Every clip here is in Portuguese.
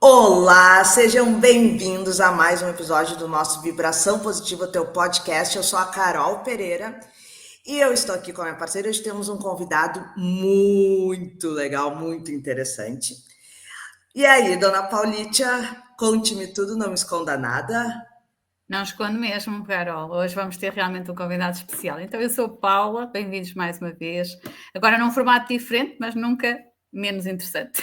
Olá, sejam bem-vindos a mais um episódio do nosso Vibração Positiva, teu podcast. Eu sou a Carol Pereira e eu estou aqui com a minha parceira. Hoje temos um convidado muito legal, muito interessante. E aí, dona Paulitia, conte-me tudo, não me esconda nada. Não escondo mesmo, Carol. Hoje vamos ter realmente um convidado especial. Então, eu sou a Paula, bem-vindos mais uma vez. Agora num formato diferente, mas nunca menos interessante,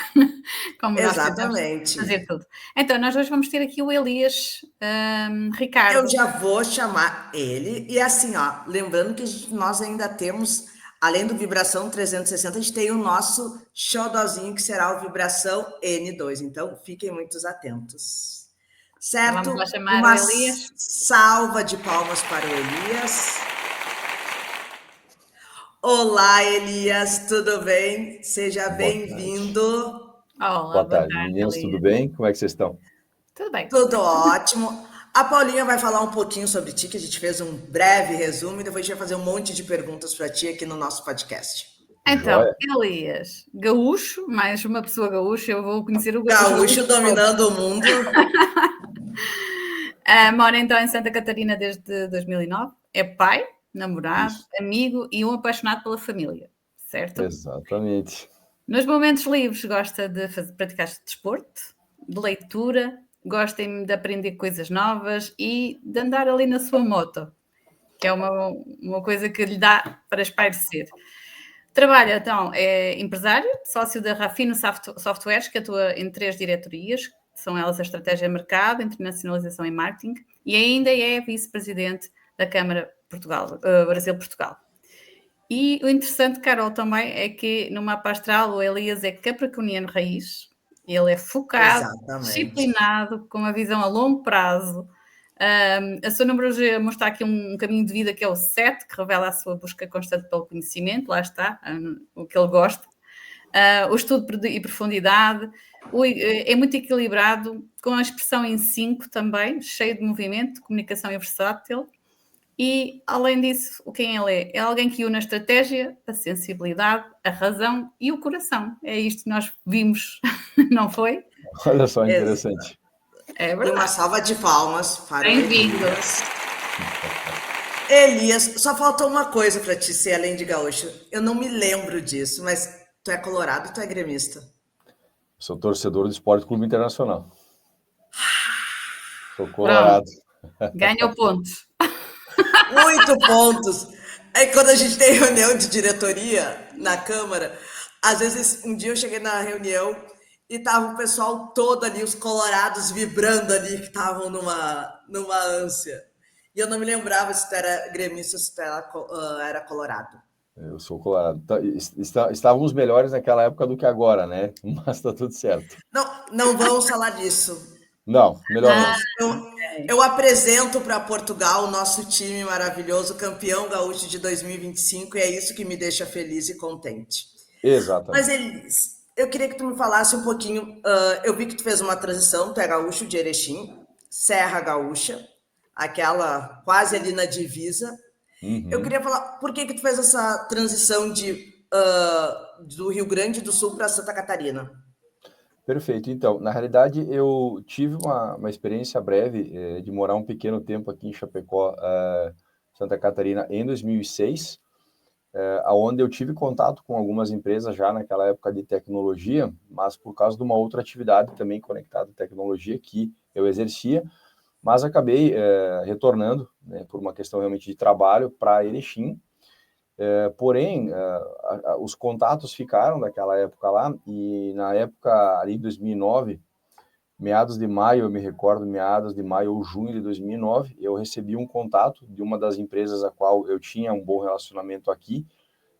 como nós tentamos Exatamente. fazer tudo. Então, nós hoje vamos ter aqui o Elias Eu Ricardo. já vou chamar ele. E assim, ó, lembrando que nós ainda temos, além do Vibração 360, a gente tem o nosso xodozinho, que será o Vibração N2. Então, fiquem muito atentos. Então, vamos Certo? lá chamar o Uma Elias. salva de palmas para o Elias. Olá, Elias, tudo bem? Seja Boa tarde. bem-vindo. Olá, Boa boa tarde, tarde, meninos, tudo Elias. bem? Como é que vocês estão? Tudo bem? Tudo ótimo. A Paulinha vai falar um pouquinho sobre ti, que a gente fez um breve resumo e depois a gente vai fazer um monte de perguntas para ti aqui no nosso podcast. Então, Joia? Elias, gaúcho, mais uma pessoa gaúcha, eu vou conhecer os Gaúcho gaúchos todos. dominando o mundo. Mora então em Santa Catarina desde 2009. É pai, namorado, Isso, amigo e um apaixonado pela família, certo? exatamente. Nos momentos livres gosta de praticar desporto, de leitura, gosta de aprender coisas novas e de andar ali na sua moto, que é uma coisa que lhe dá para espairecer. Trabalha, então, é empresário, sócio da Rafino Softwares, que atua em 3 diretorias, que são elas a Estratégia de Mercado, Internacionalização e Marketing, e ainda é vice-presidente da Câmara Brasil-Portugal. E o interessante, Carol, também é que no mapa astral o Elias é capricorniano raiz, ele é focado, Exatamente. disciplinado, com uma visão a longo prazo. A sua numerologia mostra aqui um caminho de vida que é o 7, que revela a sua busca constante pelo conhecimento, lá está, o que ele gosta. O estudo e profundidade, é muito equilibrado, com a expressão em 5 também, cheio de movimento, comunicação e versátil. E, além disso, quem ele é? É alguém que une a estratégia, a sensibilidade, a razão e o coração. É isto que nós vimos, não foi? Olha só, Ex- interessante. É E uma verdade. salva de palmas para o Bem-vindo. Elias. Elias, só falta uma coisa para ti ser além de gaúcho. Eu não me lembro disso, mas tu é colorado, tu é gremista. Sou torcedor do Esporte Clube Internacional. Sou Pronto, colorado. ganhou pontos. 8 pontos. Aí quando a gente tem reunião de diretoria na Câmara, às vezes um dia eu cheguei na reunião e tava o pessoal todo ali, os colorados vibrando ali, que estavam numa ânsia. E eu não me lembrava se tu era gremista ou se tu era colorado. Eu sou colorado. Estávamos melhores naquela época do que agora, né? Mas tá tudo certo. Não, não vamos falar disso. Não, melhor Ah, não. Eu apresento para Portugal o nosso time maravilhoso, campeão gaúcho de 2025, e é isso que me deixa feliz e contente. Mas, Exatamente. Elis, eu queria que tu me falasse um pouquinho. Eu vi que tu fez uma transição, tu é gaúcho de Erechim, Serra Gaúcha, aquela quase ali na divisa. Eu Uhum. queria falar por que tu fez essa transição do Rio Grande do Sul para Santa Catarina. Perfeito. Então, na realidade, eu tive uma experiência breve de morar um pequeno tempo aqui em Chapecó, Santa Catarina, em 2006, onde eu tive contato com algumas empresas já naquela época de tecnologia, mas por causa de uma outra atividade também conectada à tecnologia que eu exercia, mas acabei retornando, né, por uma questão realmente de trabalho, para Erechim. Porém, os contatos ficaram daquela época lá, e na época ali, 2009, meados de maio, eu me recordo, meados de maio ou junho de 2009, eu recebi um contato de uma das empresas a qual eu tinha um bom relacionamento aqui,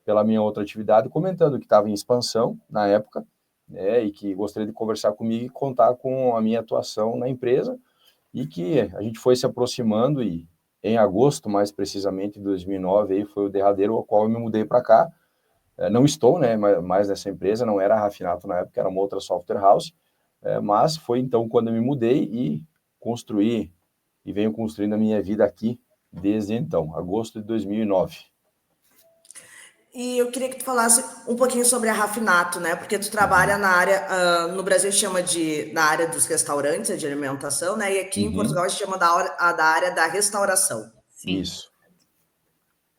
pela minha outra atividade, comentando que estava em expansão na época, né, e que gostaria de conversar comigo e contar com a minha atuação na empresa, e que a gente foi se aproximando, e em agosto, mais precisamente, de 2009, aí foi o derradeiro ao qual eu me mudei para cá. Não estou, né, mais nessa empresa, não era a Rafinato na época, era uma outra software house, mas foi então quando eu me mudei e construí, e venho construindo a minha vida aqui desde então, agosto de 2009. E eu queria que tu falasse um pouquinho sobre a Rafinato, né? Porque tu trabalha na área, no Brasil chama na área dos restaurantes, de alimentação, né? E aqui em Uhum, Portugal a gente chama da área da restauração. Sim. isso,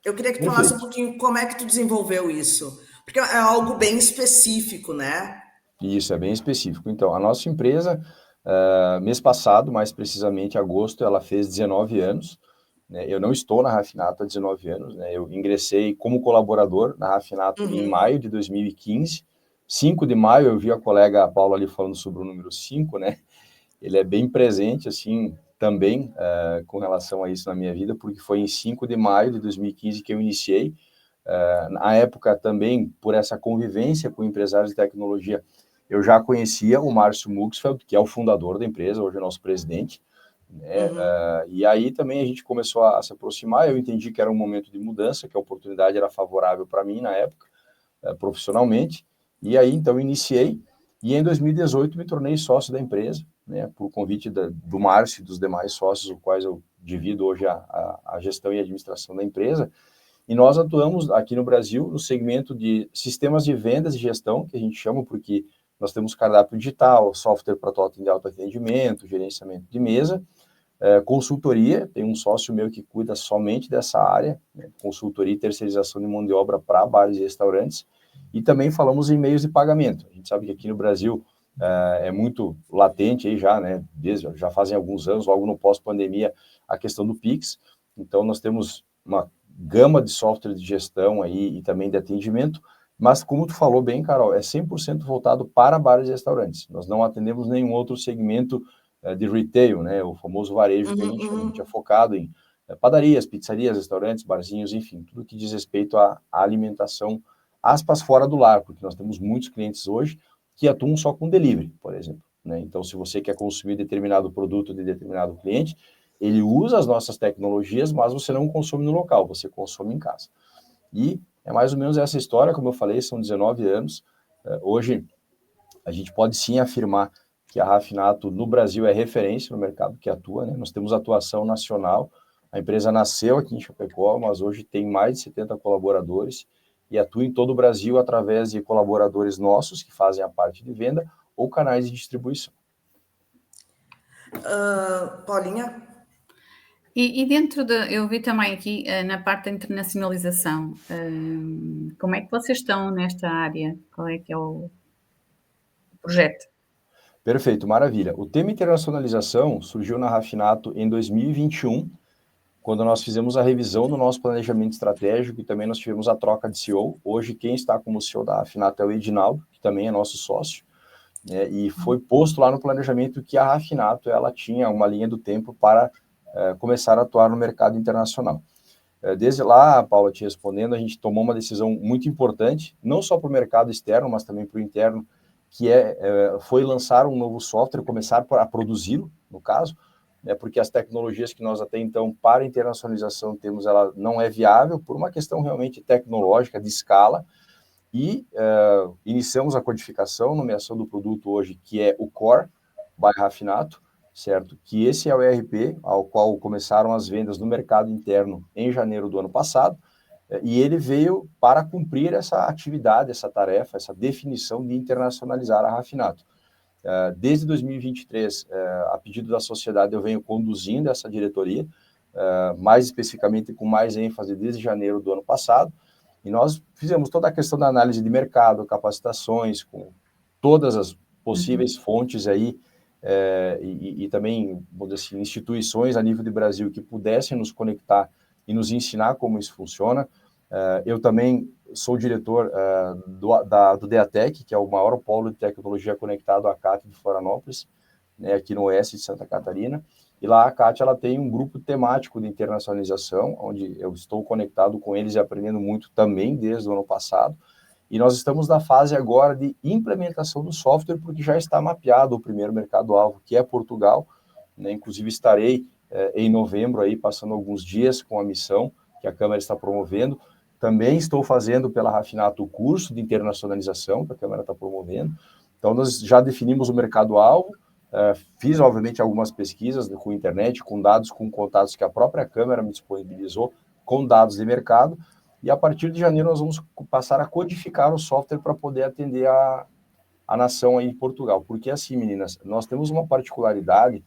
Eu queria que tu falasse um perfeito. pouquinho como é que tu desenvolveu isso. Porque é algo bem específico, né? Isso é bem específico. Então, a nossa empresa, mês passado, mais precisamente agosto, ela fez 19 anos. Né? Eu não estou na Rafinato há 19 anos, né? Eu ingressei como colaborador na Rafinato em Uhum. maio de 2015. 5 de maio, eu vi a colega Paula ali falando sobre o número 5, né? Ele é bem presente, assim, também com relação a isso na minha vida, porque foi em 5 de maio de 2015 que eu iniciei. Na época também, por essa convivência com empresários de tecnologia, eu já conhecia o Márcio Muxfeld, que é o fundador da empresa, hoje é nosso presidente, né? Uhum. E aí também a gente começou a se aproximar, eu entendi que era um momento de mudança, que a oportunidade era favorável para mim na época, profissionalmente, e aí então iniciei, e em 2018 me tornei sócio da empresa, né, por convite do Márcio e dos demais sócios, os quais eu divido hoje a gestão e administração da empresa, e nós atuamos aqui no Brasil no segmento de sistemas de vendas e gestão, que a gente chama porque nós temos cardápio digital, software para totem de autoatendimento, gerenciamento de mesa, consultoria, tem um sócio meu que cuida somente dessa área, né, consultoria e terceirização de mão de obra para bares e restaurantes, e também falamos em meios de pagamento. A gente sabe que aqui no Brasil é muito latente aí já, né, já fazem alguns anos, logo no pós-pandemia, a questão do Pix. Então nós temos uma gama de software de gestão aí e também de atendimento, mas como tu falou bem, Carol, é 100% voltado para bares e restaurantes. Nós não atendemos nenhum outro segmento de retail, né, o famoso varejo que a Uhum, gente chama. A gente é uhum. focado em padarias, pizzarias, restaurantes, barzinhos, enfim, tudo que diz respeito à alimentação, aspas, fora do lar, porque nós temos muitos clientes hoje que atuam só com delivery, por exemplo. Né? Então, se você quer consumir determinado produto de determinado cliente, ele usa as nossas tecnologias, mas você não consome no local, você consome em casa. E é mais ou menos essa história, como eu falei, são 19 anos. Hoje, a gente pode sim afirmar que a Rafinato no Brasil é referência no mercado que atua, né? Nós temos atuação nacional, a empresa nasceu aqui em Chapecó, mas hoje tem mais de 70 colaboradores e atua em todo o Brasil através de colaboradores nossos que fazem a parte de venda ou canais de distribuição. Paulinha? E dentro eu vi também aqui na parte da internacionalização, como é que vocês estão nesta área? Qual é que é o projeto? Perfeito, maravilha. O tema internacionalização surgiu na Rafinato em 2021, quando nós fizemos a revisão do nosso planejamento estratégico e também nós tivemos a troca de CEO. Hoje, quem está como CEO da Rafinato é o Edinaldo, que também é nosso sócio, né, e foi posto lá no planejamento que a Rafinato ela tinha uma linha do tempo para começar a atuar no mercado internacional. Desde lá, Paula, te respondendo, a gente tomou uma decisão muito importante, não só para o mercado externo, mas também para o interno, que foi lançar um novo software, começar a produzi-lo, no caso, né, porque as tecnologias que nós até então, para internacionalização, temos, ela não é viável por uma questão realmente tecnológica, de escala, e iniciamos a codificação, nomeação do produto hoje, que é o Core by Rafinato, certo? Que esse é o ERP ao qual começaram as vendas no mercado interno em janeiro do ano passado, e ele veio para cumprir essa atividade, essa tarefa, essa definição de internacionalizar a Rafinato. Desde 2023, a pedido da sociedade, eu venho conduzindo essa diretoria, mais especificamente com mais ênfase desde janeiro do ano passado, e nós fizemos toda a questão da análise de mercado, capacitações, com todas as possíveis fontes aí, e também, vamos dizer assim, instituições a nível de Brasil que pudessem nos conectar e nos ensinar como isso funciona. Eu também sou diretor do DEATEC, que é o maior polo de tecnologia conectado à CAT de Florianópolis, né, aqui no oeste de Santa Catarina. E lá a CAT ela tem um grupo temático de internacionalização, onde eu estou conectado com eles e aprendendo muito também desde o ano passado. E nós estamos na fase agora de implementação do software, porque já está mapeado o primeiro mercado-alvo, que é Portugal. Né? Inclusive estarei em novembro aí passando alguns dias com a missão que a Câmara está promovendo. Também estou fazendo pela Rafinato o curso de internacionalização que a Câmara está promovendo. Então nós já definimos o mercado-alvo, fiz obviamente algumas pesquisas com internet, com dados, com contatos que a própria Câmara me disponibilizou, com dados de mercado, e a partir de janeiro nós vamos passar a codificar o software para poder atender a nação aí em Portugal. Porque assim, meninas, nós temos uma particularidade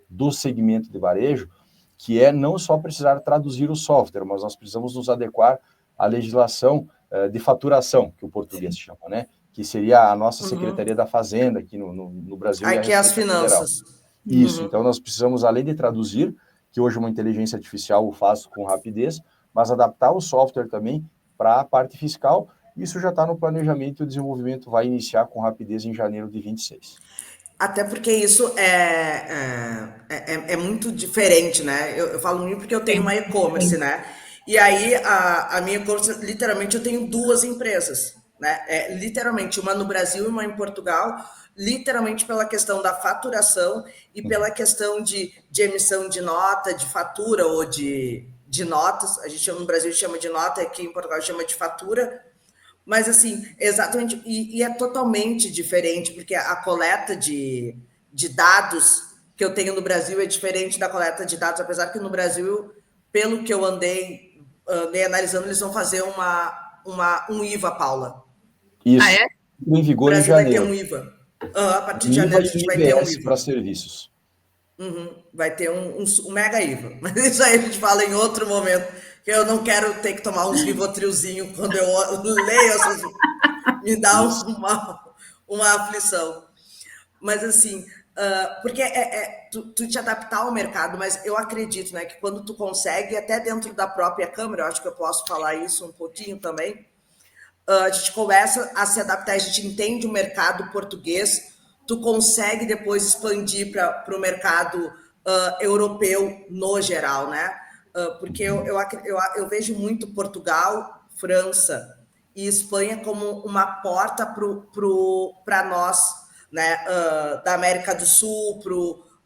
do segmento de varejo, que é não só precisar traduzir o software, mas nós precisamos nos adequar à legislação de faturação, que o português chama, né? Que seria a nossa Secretaria da Fazenda aqui no Brasil e a Aqui as Receita Federal. finanças. Isso, então nós precisamos, além de traduzir, que hoje uma inteligência artificial o faz com rapidez, mas adaptar o software também para a parte fiscal. Isso já está no planejamento e o desenvolvimento vai iniciar com rapidez em janeiro de 26. Até porque isso é muito diferente, né? Eu falo muito porque eu tenho uma e-commerce, né? E aí a minha e-commerce, literalmente, eu tenho duas empresas, né? Literalmente, uma no Brasil e uma em Portugal, literalmente pela questão da faturação e pela questão de emissão de nota, de fatura ou de notas. A gente chama, no Brasil chama de nota, aqui em Portugal chama de fatura. Mas, assim, exatamente, e é totalmente diferente, porque a coleta de dados que eu tenho no Brasil é diferente da coleta de dados, apesar que no Brasil, pelo que eu andei analisando, eles vão fazer um IVA, Paula. Isso, em vigor em janeiro. Vai ter um IVA. A partir de janeiro a gente vai ter um IVA. Para serviços. Vai ter um mega IVA. Mas isso aí a gente fala em outro momento, que eu não quero ter que tomar uns Rivotrilzinho quando eu leio essas... Me dá uma aflição. Mas, assim, porque tu te adaptar ao mercado, mas eu acredito, né, que quando tu consegue, até dentro da própria Câmara, eu acho que eu posso falar isso um pouquinho também, a gente começa a se adaptar, a gente entende o mercado português, tu consegue depois expandir para o mercado europeu no geral, né? Porque eu vejo muito Portugal, França e Espanha como uma porta para nós, né? Da América do Sul,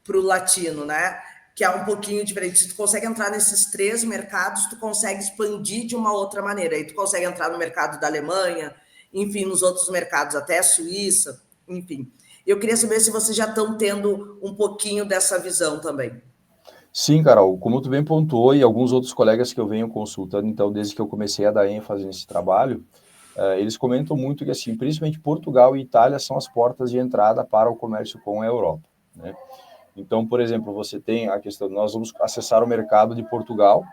para o latino, né? Que é um pouquinho diferente. Se tu consegue entrar nesses três mercados, tu consegue expandir de uma outra maneira. Aí tu consegue entrar no mercado da Alemanha, enfim, nos outros mercados, até Suíça, enfim. Eu queria saber se vocês já estão tendo um pouquinho dessa visão também. Sim, Carol, como tu bem pontuou e alguns outros colegas que eu venho consultando, então, desde que eu comecei a dar ênfase nesse trabalho, eles comentam muito que, assim, principalmente Portugal e Itália são as portas de entrada para o comércio com a Europa, né? Então, por exemplo, você tem a questão, nós vamos acessar o mercado de Portugal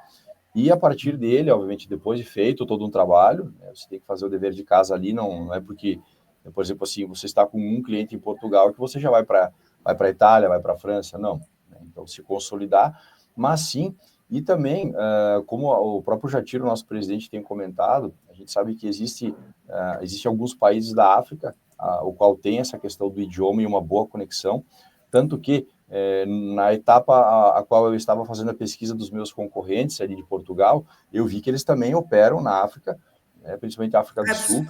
e a partir dele, obviamente, depois de feito todo um trabalho, né, você tem que fazer o dever de casa ali, não é porque, por exemplo, assim, você está com um cliente em Portugal que você já vai para a Itália, vai para a França, não. Né? Então, se consolidar, mas sim, e também, como o próprio Jatiro, nosso presidente, tem comentado, a gente sabe que existe alguns países da África, o qual tem essa questão do idioma e uma boa conexão, tanto que na etapa a qual eu estava fazendo a pesquisa dos meus concorrentes ali de Portugal, eu vi que eles também operam na África, né, principalmente a África do Sul.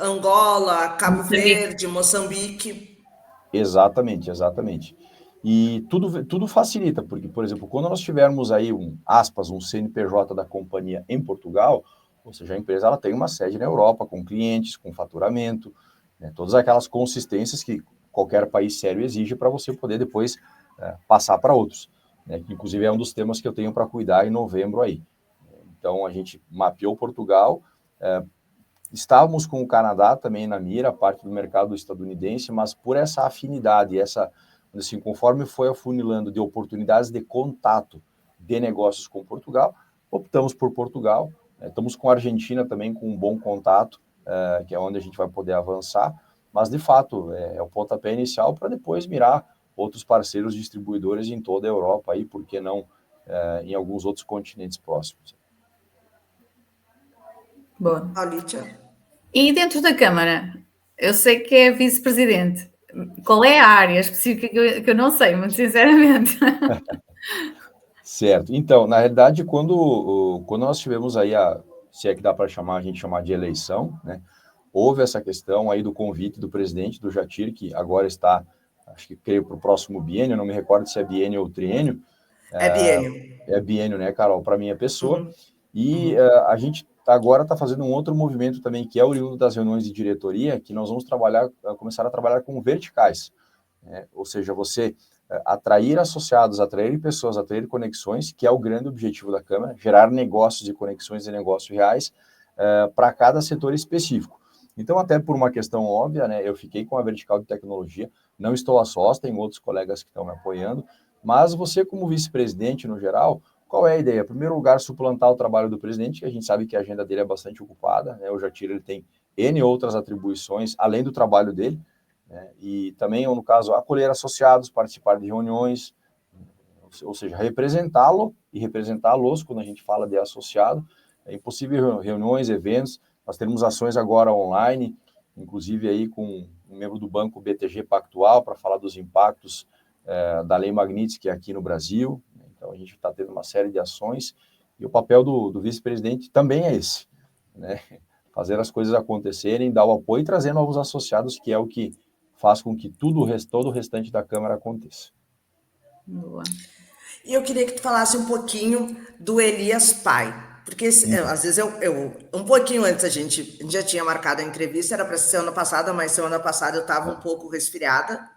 Angola, Cabo Verde, Moçambique. Exatamente. E tudo facilita, porque, por exemplo, quando nós tivermos aí um CNPJ da companhia em Portugal, ou seja, a empresa ela tem uma sede na Europa, com clientes, com faturamento, né, todas aquelas consistências que qualquer país sério exige para você poder depois passar para outros, né, que inclusive é um dos temas que eu tenho para cuidar em novembro aí. Então, a gente mapeou Portugal, estávamos com o Canadá também na mira, parte do mercado estadunidense, mas por essa afinidade, assim, conforme foi afunilando de oportunidades de contato de negócios com Portugal, optamos por Portugal, estamos com a Argentina também com um bom contato, que é onde a gente vai poder avançar, mas, de fato, é o pontapé inicial para depois mirar outros parceiros distribuidores em toda a Europa, aí, por que não em alguns outros continentes próximos. Boa. Alicia? E dentro da Câmara, eu sei que é vice-presidente. Qual é a área específica que eu não sei, muito sinceramente? Certo. Então, na realidade, quando nós tivemos aí se é que dá para a gente chamar de eleição, né? Houve essa questão aí do convite do presidente, do Jatir, que agora está, acho que creio para o próximo biênio, não me recordo se é biênio ou triênio. É biênio. É biênio, né, Carol, para minha pessoa. E a gente agora está fazendo um outro movimento também, que é oriundo das reuniões de diretoria, que nós vamos começar a trabalhar com verticais. Né? Ou seja, você atrair associados, atrair pessoas, atrair conexões, que é o grande objetivo da Câmara, gerar negócios e conexões e negócios reais para cada setor específico. Então, até por uma questão óbvia, né, eu fiquei com a vertical de tecnologia, não estou a sós, tem outros colegas que estão me apoiando, mas você, como vice-presidente no geral, qual é a ideia? Em primeiro lugar, suplantar o trabalho do presidente, que a gente sabe que a agenda dele é bastante ocupada, né, o Jatira ele tem N outras atribuições, além do trabalho dele, né, e também, no caso, acolher associados, participar de reuniões, ou seja, representá-lo e representá-los quando a gente fala de associado, impossível reuniões, eventos. Nós temos ações agora online, inclusive aí com um membro do banco BTG Pactual, para falar dos impactos da Lei Magnitsky aqui no Brasil. Então, a gente está tendo uma série de ações, e o papel do vice-presidente também é esse, né? Fazer as coisas acontecerem, dar o apoio e trazer novos associados, que é o que faz com que todo o restante da Câmara aconteça. Boa. E eu queria que tu falasse um pouquinho do Elias Pai. Porque às vezes um pouquinho antes a gente já tinha marcado a entrevista, era para ser semana passada, mas semana passada eu estava um pouco resfriada,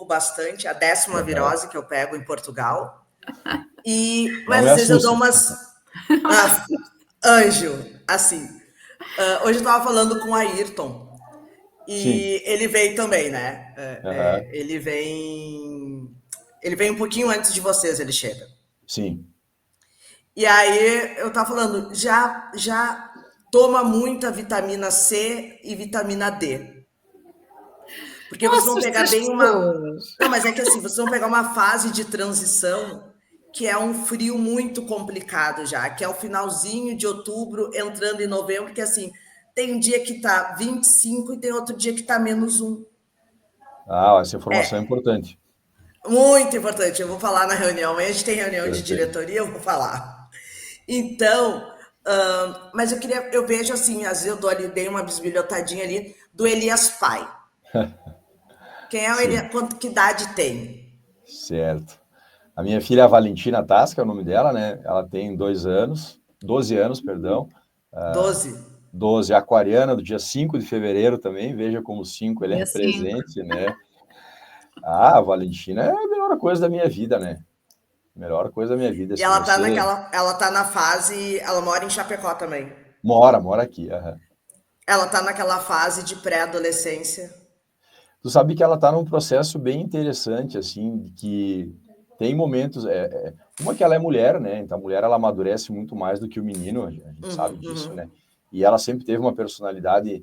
bastante, a 10ª virose que eu pego em Portugal. Mas às vezes eu dou umas... anjo, assim. Hoje eu estava falando com o Ayrton, e sim, ele veio também, né? Ele vem um pouquinho antes de vocês, ele chega. Sim. E aí eu tava falando, já toma muita vitamina C e vitamina D. Porque vocês vão pegar bem Não, mas é que assim, vocês vão pegar uma fase de transição que é um frio muito complicado já, que é o finalzinho de outubro, entrando em novembro, que assim, tem um dia que tá 25 e tem outro dia que tá -1. Essa informação é importante. Muito importante, eu vou falar na reunião. Amanhã a gente tem reunião de diretoria, eu vou falar. Então, mas eu vejo assim, às vezes eu dei uma bisbilhotadinha ali do Elias Pai. Quem é o Elias? Que idade tem? Certo. A minha filha, a Valentina Tasca, é o nome dela, né? Ela tem 12 anos, perdão. 12, aquariana, do dia 5 de fevereiro também, veja como 5 ele é presente, né? A Valentina é a melhor coisa da minha vida, né? Melhor coisa da minha vida. E ela tá na fase, ela mora em Chapecó também. Mora aqui. Ela tá naquela fase de pré-adolescência. Tu sabe que ela tá num processo bem interessante, assim, que tem momentos, uma que ela é mulher, né? Então a mulher ela amadurece muito mais do que o menino, a gente sabe disso, né? E ela sempre teve uma personalidade,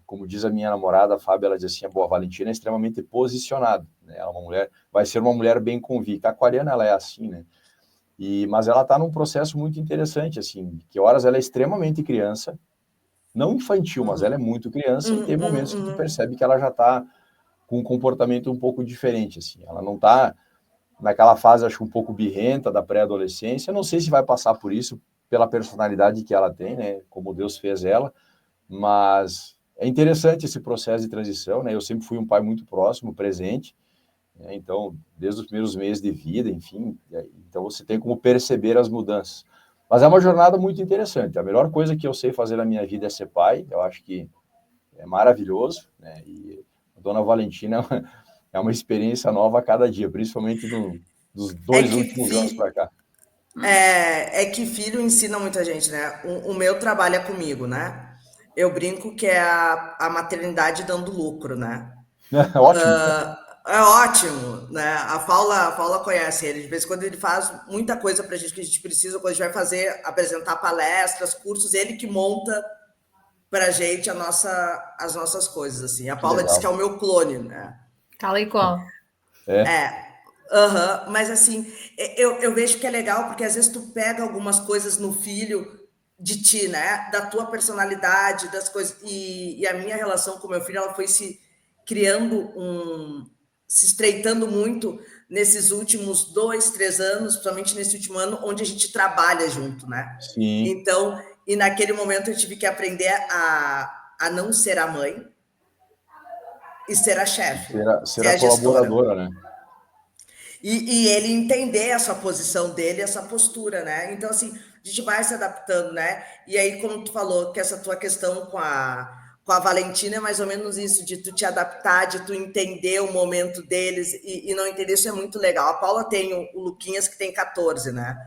como diz a minha namorada, a Fábio, ela diz assim, a Valentina é extremamente posicionada, né? Ela é uma mulher, vai ser uma mulher bem convicta. A aquariana ela é assim, né? Mas ela tá num processo muito interessante, assim, que horas ela é extremamente criança, não infantil, mas ela é muito criança, e tem momentos que tu percebe que ela já tá com um comportamento um pouco diferente, assim. Ela não está naquela fase, acho, um pouco birrenta da pré-adolescência. Não sei se vai passar por isso, pela personalidade que ela tem, né? Como Deus fez ela. Mas é interessante esse processo de transição, né? Eu sempre fui um pai muito próximo, presente. Né? Então, desde os primeiros meses de vida, enfim. Então, você tem como perceber as mudanças. Mas é uma jornada muito interessante. A melhor coisa que eu sei fazer na minha vida é ser pai. Eu acho que é maravilhoso, né? E a Dona Valentina é uma experiência nova a cada dia, principalmente dos 2 últimos anos para cá. É que filho ensina muita gente, né? O meu trabalha comigo, né? Eu brinco que é a maternidade dando lucro, né? Ótimo. É ótimo, né? A Paula conhece ele, de vez em quando ele faz muita coisa pra gente que a gente precisa, quando a gente vai fazer, apresentar palestras, cursos, ele que monta pra gente as nossas coisas, assim. A Paula diz que é o meu clone, né? Tal e qual. Mas assim, eu vejo que é legal, porque às vezes tu pega algumas coisas no filho de ti, né? Da tua personalidade, das coisas. E a minha relação com meu filho, ela foi se criando se estreitando muito nesses últimos 2, 3 anos, principalmente nesse último ano, onde a gente trabalha junto, né? Sim. Então, e naquele momento eu tive que aprender a não ser a mãe e ser a chefe. Ser a colaboradora, né? E ele entender essa posição dele, essa postura, né? Então, assim, a gente vai se adaptando, né? E aí, como tu falou, que essa tua questão com com a Valentina é mais ou menos isso, de tu te adaptar, de tu entender o momento deles e não entender, isso é muito legal. A Paula tem o Luquinhas, que tem 14, né?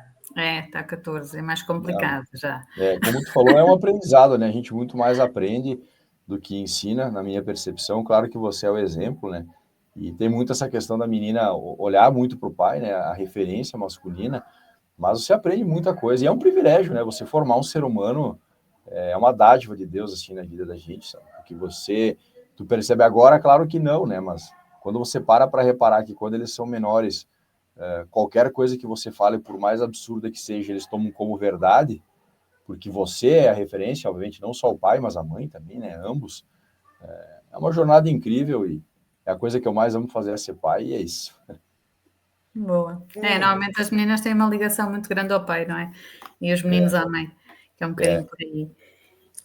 Tá 14, é mais complicado já. Como tu falou, é um aprendizado, né? A gente muito mais aprende do que ensina, na minha percepção. Claro que você é o exemplo, né? E tem muito essa questão da menina olhar muito para o pai, né? A referência masculina, mas você aprende muita coisa. E é um privilégio, né? Você formar um ser humano é uma dádiva de Deus, assim, na vida da gente, sabe? Porque tu percebe agora, claro que não, né? Mas quando você para reparar que quando eles são menores, qualquer coisa que você fale, por mais absurda que seja, eles tomam como verdade, porque você é a referência, obviamente, não só o pai, mas a mãe também, né? Ambos. É uma jornada incrível e é a coisa que eu mais amo fazer é ser pai, e é isso. Boa. Normalmente as meninas têm uma ligação muito grande ao pai, não é? E os meninos à mãe, que é um bocadinho por aí.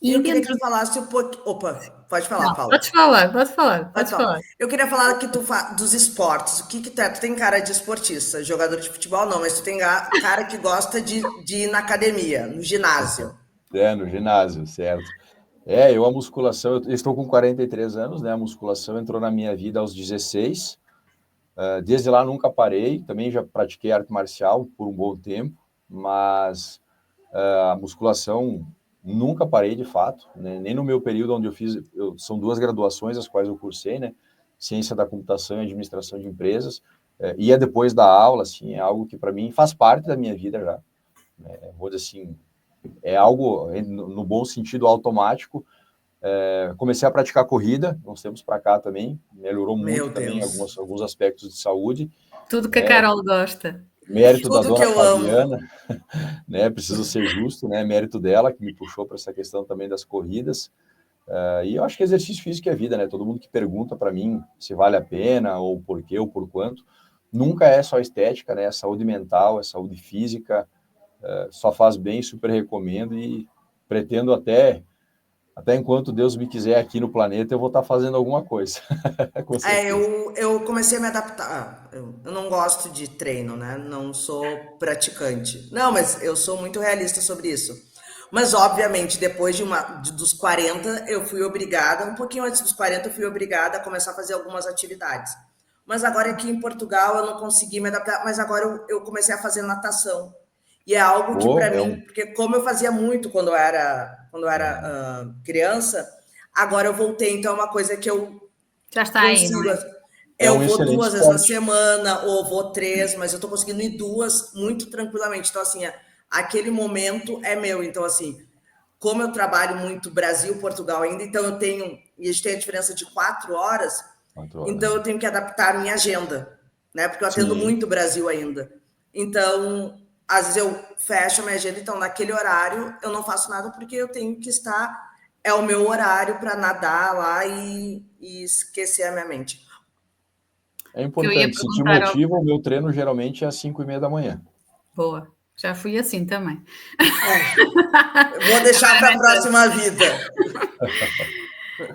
E eu queria que tu falasse um pouquinho... Opa, pode falar, Não, Paula. Pode falar. Eu queria falar que dos esportes. O que tu é? Tu tem cara de esportista, jogador de futebol não, mas tu tem cara que gosta de ir na academia, no ginásio. No ginásio, certo. A musculação, eu estou com 43 anos, né? A musculação entrou na minha vida aos 16. Desde lá nunca parei, também já pratiquei arte marcial por um bom tempo, mas a musculação nunca parei de fato, né? Nem no meu período onde são 2 graduações as quais eu cursei, né? Ciência da computação e administração de empresas, ia depois da aula, assim, é algo que para mim faz parte da minha vida já, né? Vou dizer assim, é algo no bom sentido automático. Comecei a praticar corrida, uns tempos para cá também, melhorou muito também alguns aspectos de saúde. Tudo que a Carol gosta. Mérito Tudo da dona que eu Fabiana, amo. né? Preciso ser justo, né? Mérito dela, que me puxou para essa questão também das corridas. E eu acho que exercício físico é vida, né? Todo mundo que pergunta para mim se vale a pena, ou por quê, ou por quanto, nunca é só estética, né? É saúde mental, é saúde física, só faz bem, super recomendo e pretendo até enquanto Deus me quiser aqui no planeta, eu vou estar fazendo alguma coisa. Com certeza. Eu comecei a me adaptar. Eu não gosto de treino, né? Não sou praticante. Não, mas eu sou muito realista sobre isso. Mas, obviamente, depois dos 40, eu fui obrigada, um pouquinho antes dos 40, eu fui obrigada a começar a fazer algumas atividades. Mas agora aqui em Portugal eu não consegui me adaptar, mas agora eu comecei a fazer natação. E é algo que para mim, porque como eu fazia muito quando eu era criança, agora eu voltei, então é uma coisa que eu já está aí, não é? Eu vou 2 vezes na semana, ou vou 3, mas eu tô conseguindo ir 2 muito tranquilamente. Então, assim, aquele momento é meu. Então, assim, como eu trabalho muito Brasil, Portugal ainda, então e a gente tem a diferença de 4 horas, então eu tenho que adaptar a minha agenda, né? Porque eu atendo muito Brasil ainda. Então, às vezes eu fecho a minha agenda, então naquele horário eu não faço nada porque eu tenho que estar, é o meu horário para nadar lá e esquecer a minha mente. É importante, se te motiva, o meu treino geralmente é às 5:30 da manhã. Boa, já fui assim também. Vou deixar para a próxima vida.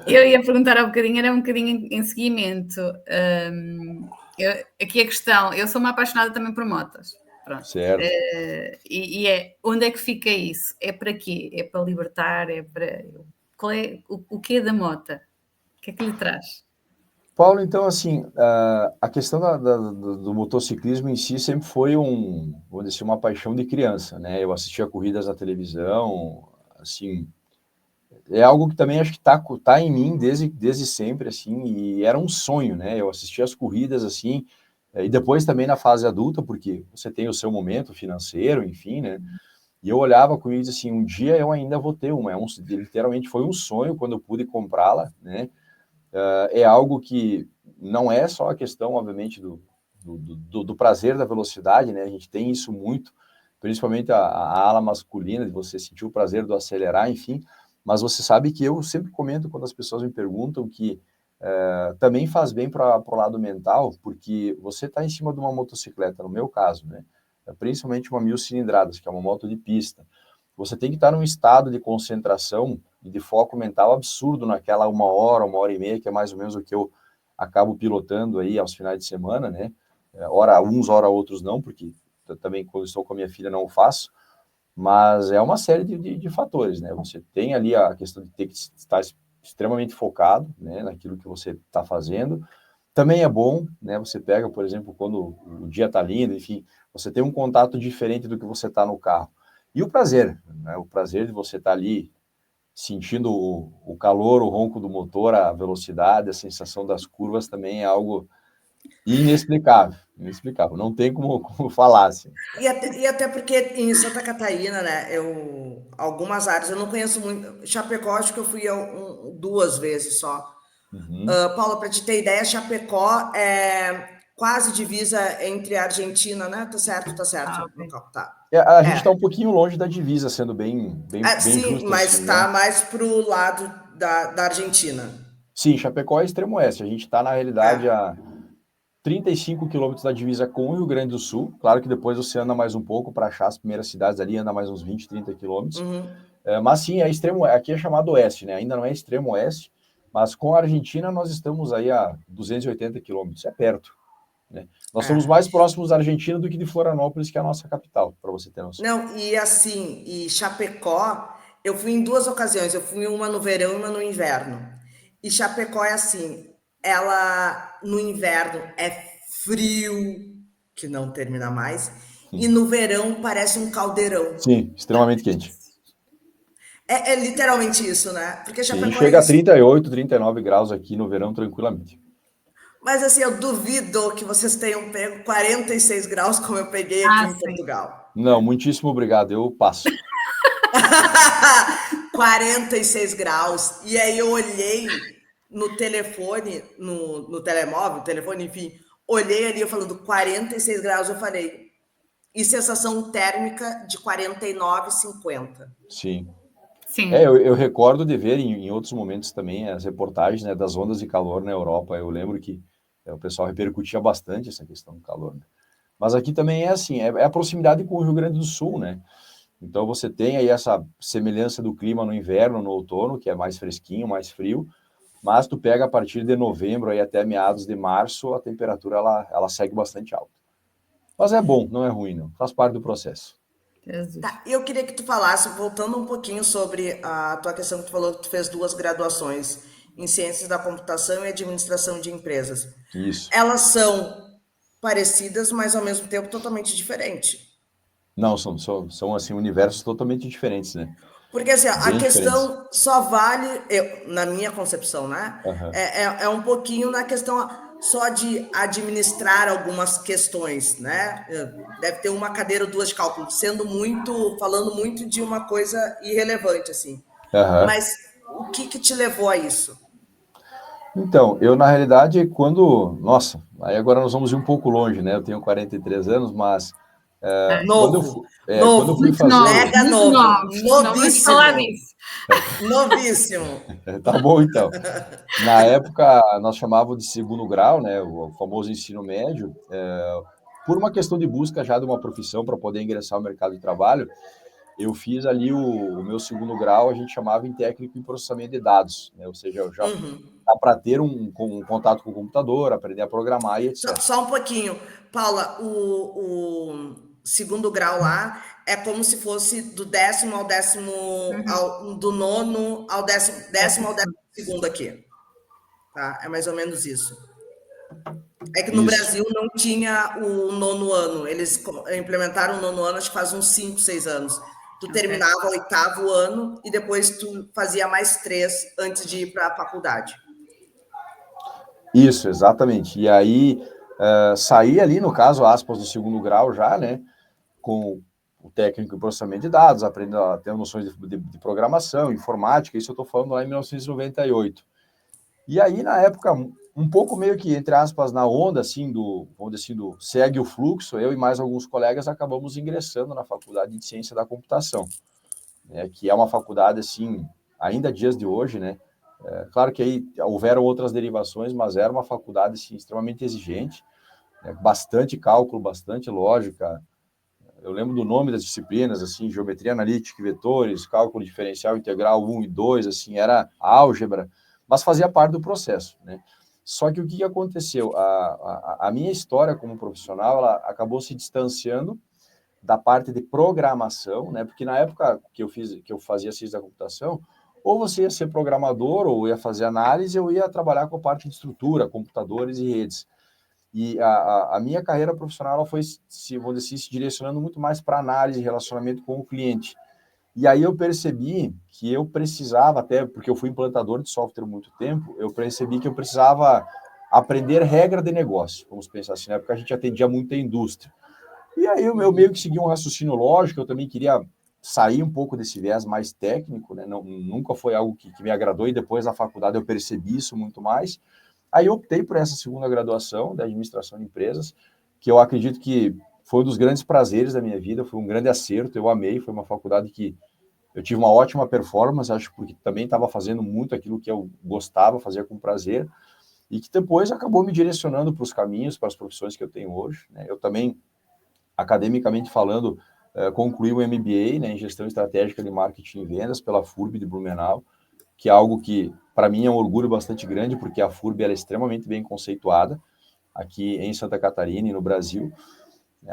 Eu ia perguntar há bocadinho, era um bocadinho em seguimento. Aqui a questão, eu sou uma apaixonada também por motas. Pronto. Certo. Onde é que fica isso? É para quê? É para libertar? Qual é o quê da mota? O que é que lhe traz? Paulo, então, assim, a questão do motociclismo em si sempre foi vou dizer, uma paixão de criança, né? Eu assistia corridas na televisão, assim, é algo que também acho que tá em mim desde sempre, assim, e era um sonho, né? Eu assistia as corridas, assim, e depois também na fase adulta, porque você tem o seu momento financeiro, enfim, né? E eu olhava comigo e dizia assim, um dia eu ainda vou ter uma. Literalmente foi um sonho quando eu pude comprá-la, né? É algo que não é só a questão, obviamente, do prazer da velocidade, né? A gente tem isso muito, principalmente a ala masculina, de você sentir o prazer do acelerar, enfim. Mas você sabe que eu sempre comento quando as pessoas me perguntam que também faz bem para o lado mental, porque você está em cima de uma motocicleta, no meu caso, né? Principalmente uma 1000 cilindradas, que é uma moto de pista. Você tem que estar num estado de concentração e de foco mental absurdo naquela 1 hora e meia, que é mais ou menos o que eu acabo pilotando aí aos finais de semana, né? Hora uns, hora outros não, porque também quando estou com a minha filha não o faço, mas é uma série de fatores, né? Você tem ali a questão de ter que estar extremamente focado, né, naquilo que você está fazendo. Também é bom, né, você pega, por exemplo, quando o dia está lindo, enfim, você tem um contato diferente do que você está no carro. E o prazer, né, o prazer de você estar ali sentindo o calor, o ronco do motor, a velocidade, a sensação das curvas também é algo inexplicável, inexplicável. Não tem como falar assim. E até porque em Santa Catarina, né, algumas áreas, eu não conheço muito. Chapecó, acho que eu fui 2 vezes só. Uhum. Paula, para te ter ideia, Chapecó é quase divisa entre a Argentina, né? Tá certo, no Ok. tá. A gente está É, um pouquinho longe da divisa, sendo bem sim, justo mas assim, né? está mais pro lado da Argentina. Sim, Chapecó é extremo oeste. A gente está, na realidade, É, a 35 quilômetros da divisa com o Rio Grande do Sul. Claro que depois você anda mais um pouco para achar as primeiras cidades ali, anda mais uns 20, 30 quilômetros. uhum. Mas sim, aqui é chamado oeste, né? Ainda não é extremo oeste, mas com a Argentina nós estamos aí a 280 quilômetros, é perto, né? Nós somos É. mais próximos da Argentina do que de Florianópolis, que é a nossa capital, para você ter noção. Não, e assim, e Chapecó, eu fui em 2 ocasiões, eu fui uma no verão e uma no inverno. E Chapecó é assim, ela no inverno é frio, que não termina mais, e Sim, no verão parece um caldeirão. sim, extremamente quente. É literalmente isso, né? Porque Sim, Chapecó é chega a isso. 38, 39 graus aqui no verão tranquilamente. Mas assim, eu duvido que vocês tenham pego 46 graus como eu peguei aqui Ah, em sim. Portugal. Não, muitíssimo obrigado, eu passo. 46 graus. E aí eu olhei no telefone, no telemóvel, telefone, enfim, olhei ali eu falando 46 graus, eu falei, e sensação térmica de 49, 50. Sim. Sim. Eu recordo de ver em outros momentos também as reportagens, né, das ondas de calor na Europa. Eu lembro que o pessoal repercutia bastante essa questão do calor, né? Mas aqui também é assim, é a proximidade com o Rio Grande do Sul, né? Então você tem aí essa semelhança do clima no inverno, no outono, que é mais fresquinho, mais frio, mas tu pega a partir de novembro aí até meados de março, a temperatura ela segue bastante alta. Mas é bom, não é ruim, não. Faz parte do processo. Jesus. Tá, eu queria que tu falasse, voltando um pouquinho sobre a tua questão que tu falou que tu fez 2 graduações em Ciências da Computação e Administração de Empresas. Isso. Elas são parecidas, mas ao mesmo tempo totalmente diferentes. Não, são assim, universos totalmente diferentes, né? Porque assim, a Bem diferentes. questão só vale, na minha concepção, né? Aham. É um pouquinho na questão só de administrar algumas questões, né? Deve ter uma cadeira ou duas de cálculo, falando muito de uma coisa irrelevante, assim. Aham. Mas o que te levou a isso? Então, eu na realidade, nossa, aí agora nós vamos ir um pouco longe, né? Eu tenho 43 anos, mas Novo, quando eu novo, fui Muito fazer novos, mega muito novo, novos. Não vamos falar novíssimo, disso. novíssimo. tá bom então. Na época, nós chamávamos de segundo grau, né? O famoso ensino médio, por uma questão de busca já de uma profissão para poder ingressar ao mercado de trabalho, eu fiz ali o meu segundo grau, a gente chamava em técnico em processamento de dados, né? Ou seja, eu já Uhum. dá para ter um contato com o computador, aprender a programar e etc. Só um pouquinho. Paula, o segundo grau lá é como se fosse do 10º ao Uhum. do nono ao décimo ao Décimo. 12º aqui. Tá? É mais ou menos isso. É que no Isso. Brasil não tinha o nono ano. Eles implementaram o nono ano, acho que faz uns 5, 6 anos. Tu Ok. terminava o 8º ano e depois tu fazia mais 3 antes de ir para a faculdade. Isso, exatamente. E aí, saí ali, no caso, aspas, do segundo grau já, né, com o técnico em processamento de dados, aprendendo a ter noções de programação, informática, isso eu estou falando lá em 1998. E aí, na época, um pouco meio que, entre aspas, na onda, assim, vamos dizer assim, do segue o fluxo, eu e mais alguns colegas acabamos ingressando na Faculdade de Ciência da Computação, né, que é uma faculdade, assim, ainda dias de hoje, né, claro que aí houveram outras derivações, mas era uma faculdade, assim, extremamente exigente, né, bastante cálculo, bastante lógica. Eu lembro do nome das disciplinas, assim, geometria analítica e vetores, cálculo diferencial integral 1 e 2, assim, era álgebra, mas fazia parte do processo, né? Só que o que aconteceu? A minha história como profissional, ela acabou se distanciando da parte de programação, né? Porque na época que eu fazia ciência da computação, ou você ia ser programador, ou ia fazer análise, ou ia trabalhar com a parte de estrutura, computadores e redes. E a minha carreira profissional ela foi, vou dizer, se direcionando muito mais para análise e relacionamento com o cliente. E aí eu percebi que eu precisava, até porque eu fui implantador de software há muito tempo, eu percebi que eu precisava aprender regra de negócio. Vamos pensar assim, na época a gente atendia muita indústria. E aí eu meio que segui um raciocínio lógico, eu também queria sair um pouco desse viés mais técnico, né? Não, nunca foi algo que me agradou, e depois na faculdade eu percebi isso muito mais. Aí eu optei por essa segunda graduação de administração de empresas, que eu acredito que foi um dos grandes prazeres da minha vida, foi um grande acerto, eu amei, foi uma faculdade que eu tive uma ótima performance, acho porque também estava fazendo muito aquilo que eu gostava, fazia com prazer, e que depois acabou me direcionando para os caminhos, para as profissões que eu tenho hoje, né? Eu também, academicamente falando, concluí o MBA, né, em Gestão Estratégica de Marketing e Vendas pela FURB de Blumenau, que é algo que, para mim, é um orgulho bastante grande, porque a FURB ela é extremamente bem conceituada aqui em Santa Catarina e no Brasil.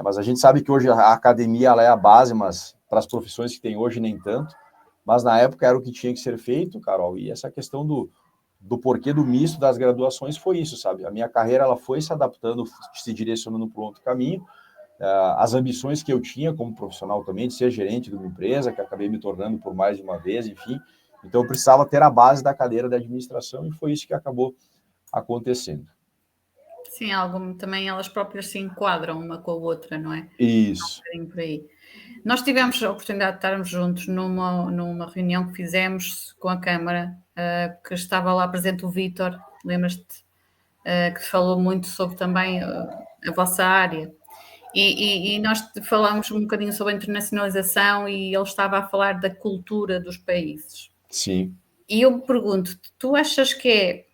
Mas a gente sabe que hoje a academia ela é a base, mas para as profissões que tem hoje, nem tanto. Mas na época era o que tinha que ser feito, Carol, e essa questão do porquê do misto das graduações foi isso, sabe? A minha carreira ela foi se adaptando, se direcionando para um outro caminho. As ambições que eu tinha como profissional também, de ser gerente de uma empresa, que acabei me tornando por mais de uma vez, enfim. Então, eu precisava ter a base da cadeira de administração e foi isso que acabou acontecendo. Sim, também elas próprias se enquadram uma com a outra, não é? Isso. Por aí. Nós tivemos a oportunidade de estarmos juntos numa reunião que fizemos com a Câmara, que estava lá presente o Vítor, lembras-te? Que falou muito sobre também a vossa área. E nós falámos um bocadinho sobre a internacionalização e ele estava a falar da cultura dos países. Sim. E eu me pergunto, tu achas que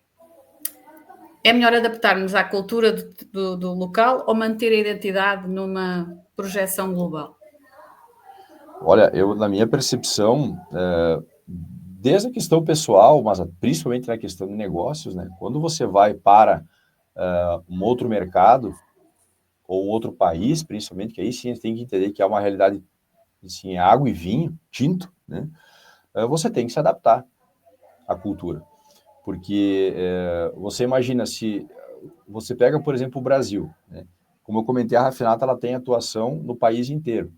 é melhor adaptarmos à cultura do local ou manter a identidade numa projeção global? Olha, na minha percepção, desde a questão pessoal, mas principalmente na questão de negócios, né? Quando você vai para um outro mercado ou outro país, principalmente, que aí sim você tem que entender que é uma realidade, assim, água e vinho, tinto, né? Você tem que se adaptar à cultura. Porque você imagina, se você pega, por exemplo, o Brasil, né? Como eu comentei, a Rafinata ela tem atuação no país inteiro.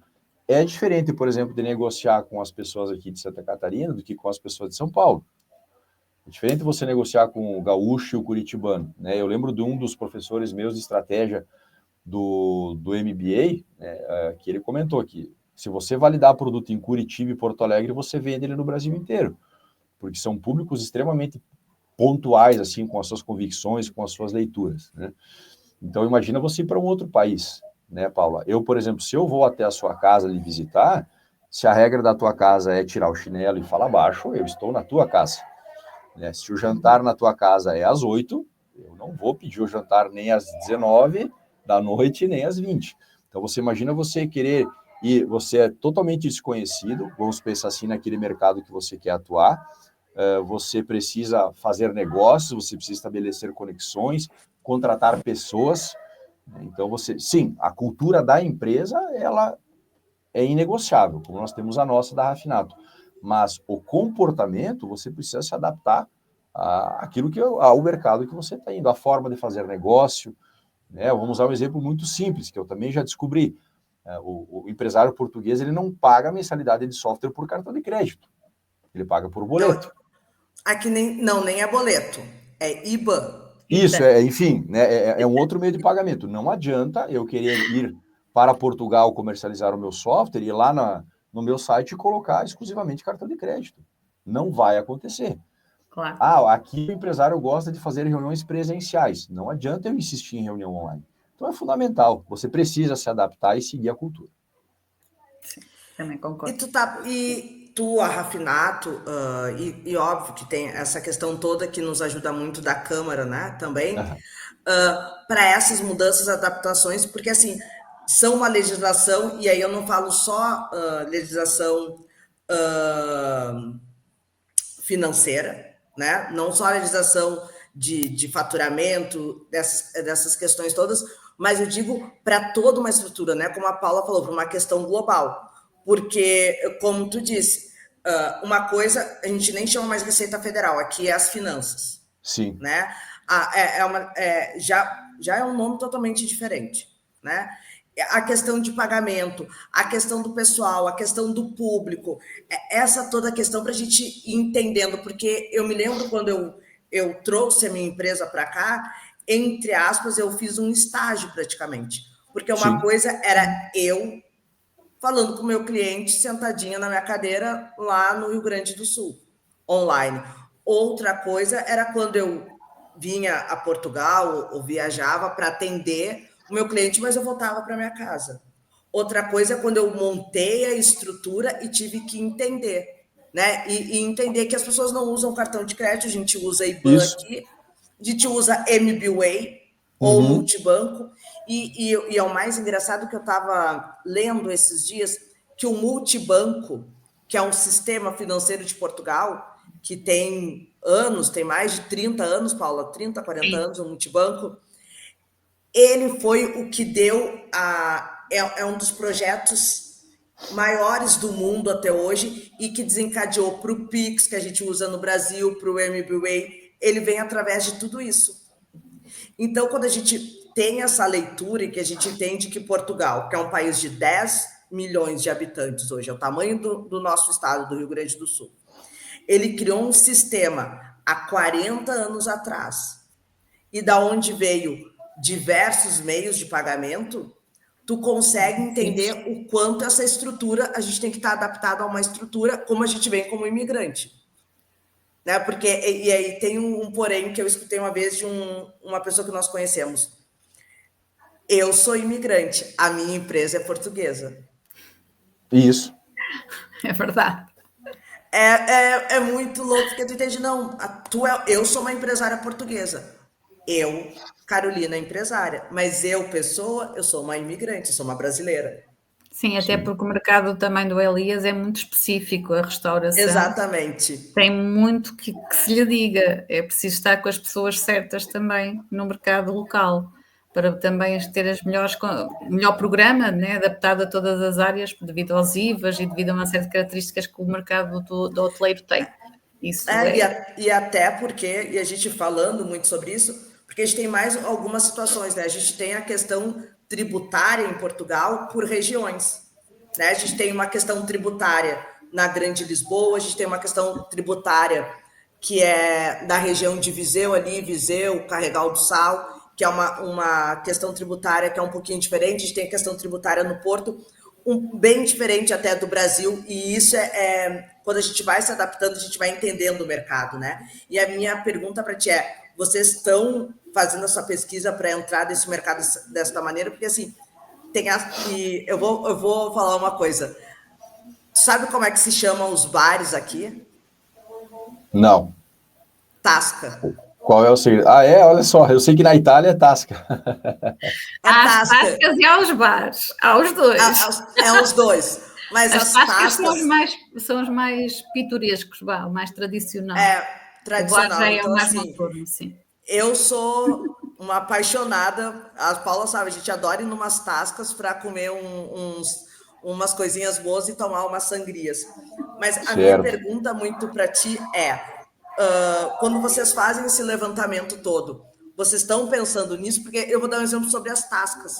É diferente, por exemplo, de negociar com as pessoas aqui de Santa Catarina do que com as pessoas de São Paulo. É diferente você negociar com o gaúcho e o curitibano, né? Eu lembro de um dos professores meus de estratégia do MBA, né, que ele comentou que se você validar produto em Curitiba e Porto Alegre, você vende ele no Brasil inteiro, porque são públicos extremamente pontuais, assim, com as suas convicções, com as suas leituras, né? Então, imagina você ir para um outro país, né, Paula? Eu, por exemplo, se eu vou até a sua casa lhe visitar, se a regra da tua casa é tirar o chinelo e falar baixo, eu estou na tua casa, né? Se o jantar na tua casa é às 8, eu não vou pedir o jantar nem às 19 da noite, nem às 20. Então, você imagina você querer ir, você é totalmente desconhecido, vamos pensar assim, naquele mercado que você quer atuar, você precisa fazer negócios, você precisa estabelecer conexões, contratar pessoas. Então, sim, a cultura da empresa, ela é inegociável, como nós temos a nossa da Rafinato. Mas o comportamento, você precisa se adaptar àquilo ao mercado que você está indo, a forma de fazer negócio, né? Vamos usar um exemplo muito simples, que eu também já descobri. O empresário português, ele não paga a mensalidade de software por cartão de crédito. Ele paga por boleto. Não, aqui nem é boleto, é IBAN. Isso, enfim, né, é um outro meio de pagamento. Não adianta eu querer ir para Portugal comercializar o meu software e ir lá no meu site colocar exclusivamente cartão de crédito. Não vai acontecer. Claro. Aqui o empresário gosta de fazer reuniões presenciais. Não adianta eu insistir em reunião online. Então é fundamental. Você precisa se adaptar e seguir a cultura. Sim, também concordo. E tu, a Rafinato, e óbvio que tem essa questão toda que nos ajuda muito da Câmara, né, também, para essas mudanças, adaptações, porque assim, são uma legislação, e aí eu não falo só legislação financeira, né, não só a legislação de faturamento, dessas questões todas, mas eu digo para toda uma estrutura, né, como a Paula falou, para uma questão global. Porque, como tu disse, uma coisa, a gente nem chama mais Receita Federal, aqui é as finanças. Sim. Né? Já é um nome totalmente diferente. Né? A questão de pagamento, a questão do pessoal, a questão do público, essa toda a questão para a gente ir entendendo, porque eu me lembro quando eu trouxe a minha empresa para cá, entre aspas, eu fiz um estágio praticamente, porque uma coisa era eu falando com o meu cliente sentadinha na minha cadeira lá no Rio Grande do Sul, online. Outra coisa era quando eu vinha a Portugal ou viajava para atender o meu cliente, mas eu voltava para minha casa. Outra coisa é quando eu montei a estrutura e tive que entender, né? E entender que as pessoas não usam cartão de crédito, a gente usa IBAN aqui, a gente usa MBWay ou multibanco, e é o mais engraçado que eu estava lendo esses dias, que o multibanco, que é um sistema financeiro de Portugal, que tem anos, tem mais de 30 anos, Paula, 30, 40 anos, o multibanco, ele foi o que deu é um dos projetos maiores do mundo até hoje e que desencadeou para o Pix, que a gente usa no Brasil, para o MBWay, ele vem através de tudo isso. Então, quando a gente tem essa leitura e que a gente entende que Portugal, que é um país de 10 milhões de habitantes hoje, é o tamanho do nosso estado, do Rio Grande do Sul, ele criou um sistema há 40 anos atrás, e da onde veio diversos meios de pagamento, tu consegue entender o quanto essa estrutura, a gente tem que estar adaptado a uma estrutura como a gente vem como imigrante. Né? Porque, e aí tem um porém que eu escutei uma vez de uma pessoa que nós conhecemos. Eu sou imigrante, a minha empresa é portuguesa. Isso. É verdade. É muito louco, porque tu entende, não, eu sou uma empresária portuguesa. Eu, Carolina, empresária. Mas eu, pessoa, eu sou uma imigrante, sou uma brasileira. Sim, até porque o mercado também do Elias é muito específico, a restauração. Exatamente. Tem muito que se lhe diga. É preciso estar com as pessoas certas também no mercado local, para também ter o melhor programa, né, adaptado a todas as áreas, devido aos IVAs e devido a uma série de características que o mercado do hoteleiro tem. Isso e até porque, e a gente falando muito sobre isso, porque a gente tem mais algumas situações, né? A gente tem a questão tributária em Portugal por regiões, né? A gente tem uma questão tributária na Grande Lisboa, a gente tem uma questão tributária que é da região de Viseu ali, Viseu, Carregal do Sal, que é uma questão tributária que é um pouquinho diferente, a gente tem a questão tributária no Porto, bem diferente até do Brasil, e isso quando a gente vai se adaptando, a gente vai entendendo o mercado, né? E a minha pergunta para ti é, vocês estão fazendo essa pesquisa para entrar nesse mercado desta maneira? Porque assim, eu vou falar uma coisa. Sabe como é que se chamam os bares aqui? Não. Tasca. Qual é o segredo? Olha só, eu sei que na Itália é tasca. Há as tascas e há os bares, há os dois. Os dois. Mas as tascas são os mais pitorescos, o mais tradicional. Tradicional. O bar já é então, o mais assim, noturno, sim. Eu sou uma apaixonada, a Paula sabe, a gente adora ir numas tascas para comer umas coisinhas boas e tomar umas sangrias. Mas a minha pergunta muito para ti é, quando vocês fazem esse levantamento todo, vocês estão pensando nisso? Porque eu vou dar um exemplo sobre as tascas.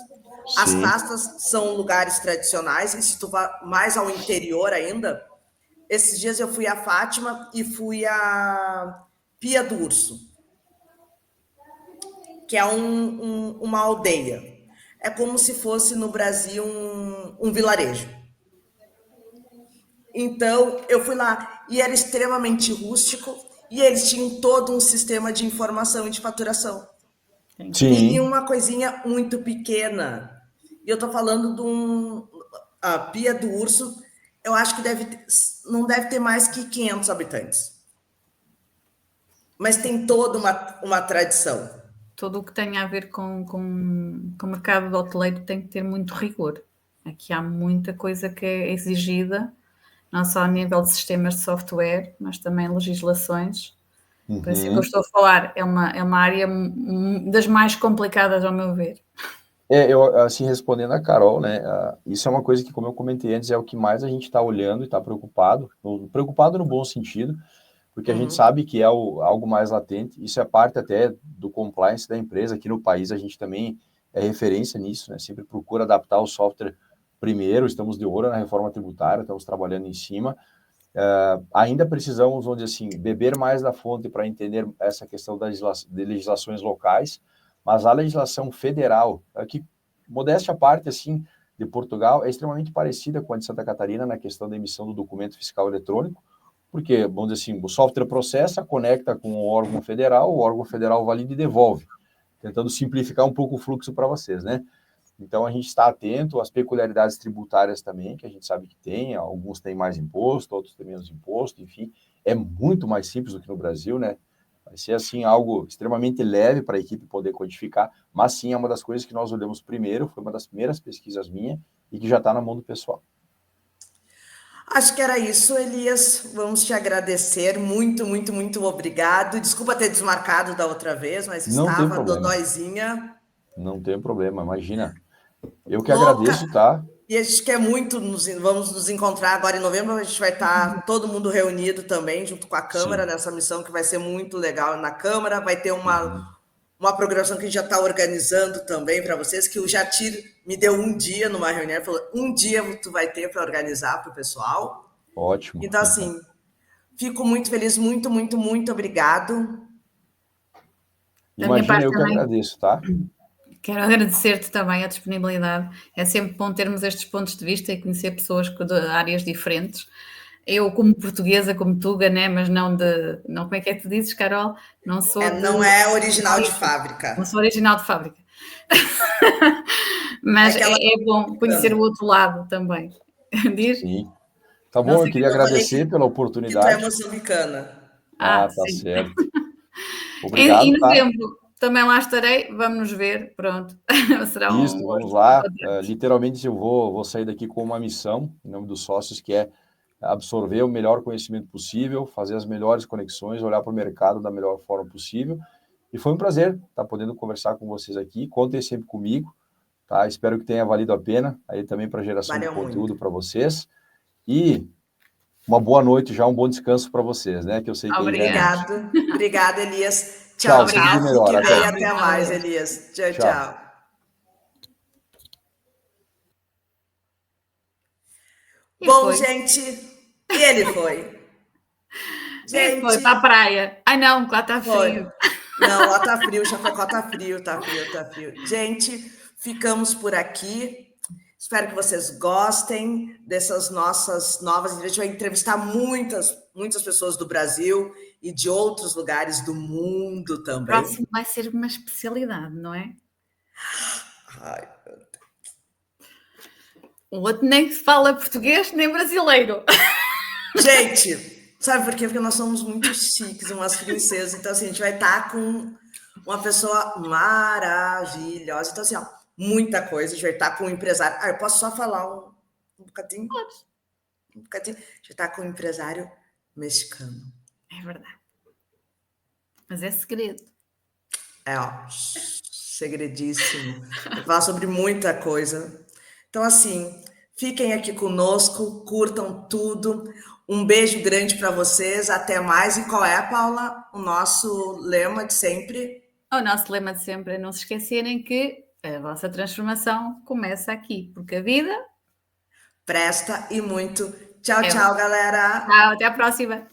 As tascas são lugares tradicionais, e se tu vai mais ao interior ainda, esses dias eu fui a Fátima e fui a Pia do Urso, que é uma aldeia. É como se fosse no Brasil um vilarejo. Então, eu fui lá e era extremamente rústico e eles tinham todo um sistema de informação e de faturação. E uma coisinha muito pequena. E eu tô falando de a Pia do Urso, eu acho que não deve ter mais que 500 habitantes. Mas tem toda uma tradição. Tudo o que tem a ver com o mercado do hoteleiro tem que ter muito rigor. Aqui há muita coisa que é exigida, não só a nível de sistemas de software, mas também legislações. Por isso que eu estou a falar, é uma área das mais complicadas, ao meu ver. Eu, assim, respondendo a Carol, né, isso é uma coisa que, como eu comentei antes, é o que mais a gente está olhando e está preocupado, preocupado no bom sentido, porque a gente sabe que é algo mais latente, isso é parte até do compliance da empresa, aqui no país a gente também é referência nisso, né, sempre procura adaptar o software primeiro, estamos de olho na reforma tributária, estamos trabalhando em cima, ainda precisamos, vamos dizer assim, beber mais da fonte para entender essa questão de legislações locais, mas a legislação federal, que, modéstia à parte, assim, de Portugal, é extremamente parecida com a de Santa Catarina na questão da emissão do documento fiscal eletrônico, porque, vamos dizer assim, o software processa, conecta com o órgão federal valida e devolve, tentando simplificar um pouco o fluxo para vocês, né? Então, a gente está atento às peculiaridades tributárias também, que a gente sabe que tem, alguns têm mais imposto, outros têm menos imposto, enfim, é muito mais simples do que no Brasil, né? Vai ser, assim, algo extremamente leve para a equipe poder codificar, mas sim, é uma das coisas que nós olhamos primeiro, foi uma das primeiras pesquisas minha e que já está na mão do pessoal. Acho que era isso, Elias. Vamos te agradecer. Muito, muito, muito obrigado. Desculpa ter desmarcado da outra vez, mas Não tem estava problema, dodóizinha, não tem problema, imagina. Eu que louca. agradeço, tá? E a gente quer muito, vamos nos encontrar agora em novembro. A gente vai estar todo mundo reunido também, junto com a Câmara, Sim. nessa missão que vai ser muito legal na Câmara. Vai ter Uhum. uma programação que a gente já está organizando também para vocês, que o Jatir me deu um dia numa reunião, falou, um dia tu vai ter para organizar para o pessoal. Ótimo. Então, assim, fico muito feliz, muito, muito, muito obrigado. Da minha Imagina, parte eu que também, agradeço, tá? quero agradecer-te também a disponibilidade. É sempre bom termos estes pontos de vista e conhecer pessoas de áreas diferentes. Eu, como portuguesa, como tuga, né? Mas não de. Não, como é que tu dizes, Carol? Não sou de. Não é original de fábrica. Não sou original de fábrica. É Mas aquela é bom conhecer o outro lado também. Diz? Sim. Tá Não bom, eu sei. queria eu falei agradecer pela que tu é oportunidade. moçambicana. Ah, Tá sim. certo. Em Obrigado, tá? novembro também lá estarei. Vamos nos ver. Pronto. Será um Isso, gosto vamos lá. encontrar-nos. Literalmente, eu vou sair daqui com uma missão, em nome dos sócios, que é absorver o melhor conhecimento possível, fazer as melhores conexões, olhar para o mercado da melhor forma possível. E foi um prazer estar podendo conversar com vocês aqui. Contem sempre comigo, tá? Espero que tenha valido a pena, aí também para geração de Valeu muito. conteúdo para vocês. E uma boa noite, já um bom descanso para vocês, né? Que eu sei que ainda é noite. Obrigado. Obrigada, Elias. Tchau, Tchau, tudo de tchau. melhor. Fique bem. Até. Até mais, Elias. Tchau, Tchau. tchau. E Bom, foi. gente, ele foi. E foi Gente, para a praia. Ai não, lá está foi. frio. Não, lá tá frio, Chapecó tá frio, tá frio, tá frio. Gente, ficamos por aqui. Espero que vocês gostem dessas nossas novas entrevistas. A gente vai entrevistar muitas, muitas pessoas do Brasil e de outros lugares do mundo O também. próximo vai ser uma especialidade, não é? Ai, O outro nem fala português nem brasileiro. gente, sabe por quê? Porque nós somos muito chiques, umas princesas. Então, assim, a gente vai estar com uma pessoa maravilhosa. Então, assim, ó, muita coisa. A gente vai estar com um empresário. Ah, eu posso só falar um bocadinho? Pode. Um bocadinho. A gente vai estar com um empresário mexicano. É verdade. Mas é segredo. É, ó, segredíssimo. Vai falar sobre muita coisa. Então, assim, fiquem aqui conosco, curtam tudo. Um beijo grande para vocês. Até mais. E qual é, Paula, o nosso lema de sempre? O nosso lema de sempre é não se esquecerem que a vossa transformação começa aqui, porque a vida Presta e muito. Tchau, é. tchau, galera. Tchau, até a próxima.